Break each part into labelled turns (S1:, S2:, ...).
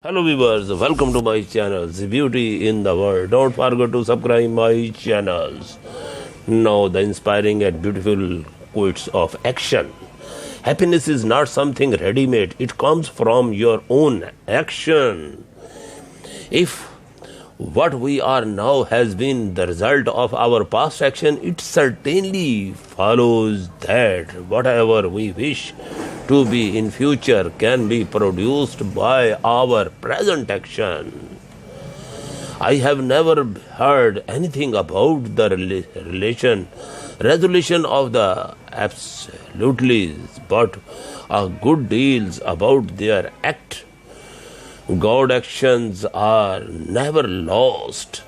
S1: Hello viewers, welcome to my channel, The Beauty in the World. Don't forget to subscribe my channels. Now the inspiring and beautiful quotes of action. Happiness is not something ready-made, it comes from your own action. If what we are now has been the result of our past action, it certainly follows that whatever we wish to be in future can be produced by our present action. I have never heard anything about the resolution of the absolutely, but a good deals about their act. God actions are never lost.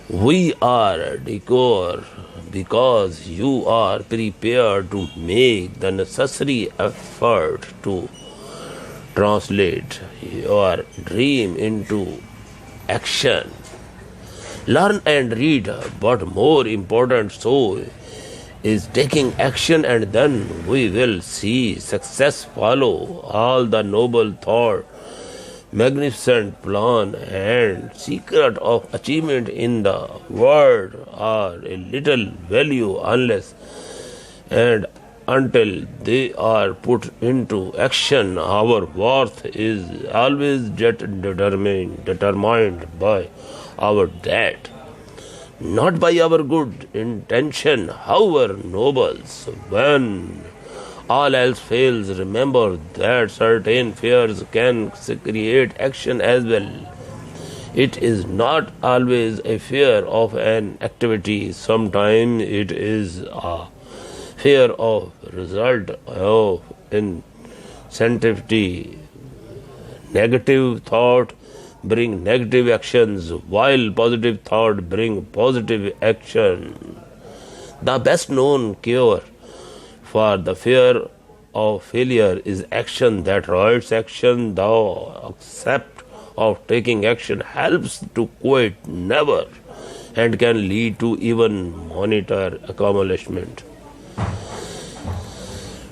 S1: We are decor because you are prepared to make the necessary effort to translate your dream into action. Learn and read, but more important so is taking action, and then we will see success follow. All the noble thought, magnificent plan and secret of achievement in the world are a little value unless and until they are put into action. Our worth is always determined by our debt, not by our good intention, however noble. When all else fails, remember that certain fears can create action as well. It is not always a fear of an activity. Sometimes it is a fear of result of insensitivity. Negative thought bring negative actions, while positive thought bring positive action. The best known cure for the fear of failure is action. That right action, thou accept of taking action, helps to quit never and can lead to even monitor accomplishment,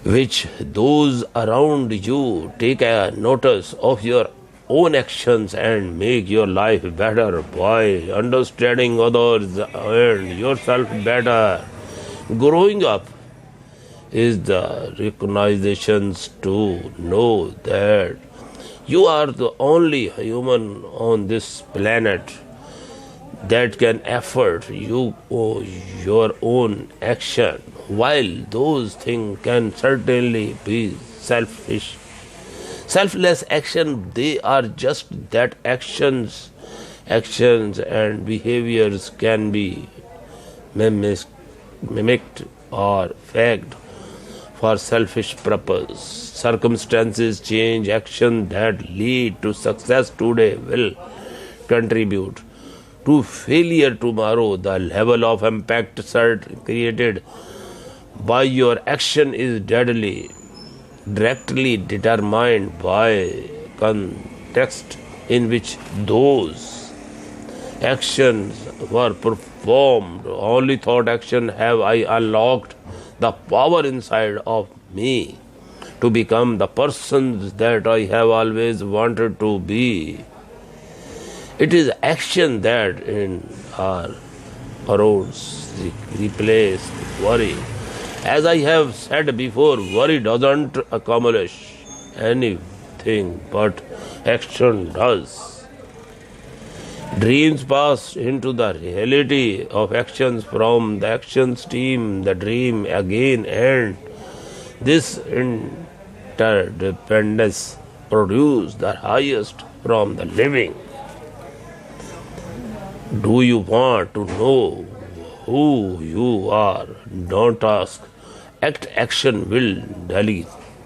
S1: which those around you take a notice of your own actions and make your life better by understanding others and yourself better. Growing up is the recognitions to know that you are the only human on this planet that can afford you your own action. While those things can certainly be selfless action, they are just that actions and behaviors can be mimicked or faked for selfish purpose. Circumstances change, action that lead to success today will contribute to failure tomorrow. The level of impact created by your action is directly determined by context in which those actions were performed. Only thought action have I unlocked the power inside of me to become the person that I have always wanted to be. It is action that in our roads replace worry. As I have said before, worry doesn't accomplish anything, but action does. Dreams pass into the reality of actions, from the actions team, the dream again, and this interdependence produce the highest from the living. Do you want to know who you are? Don't ask. Action will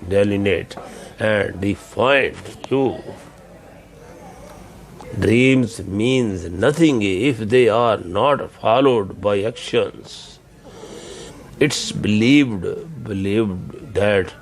S1: delineate and define you. Dreams means nothing if they are not followed by actions. It's believed that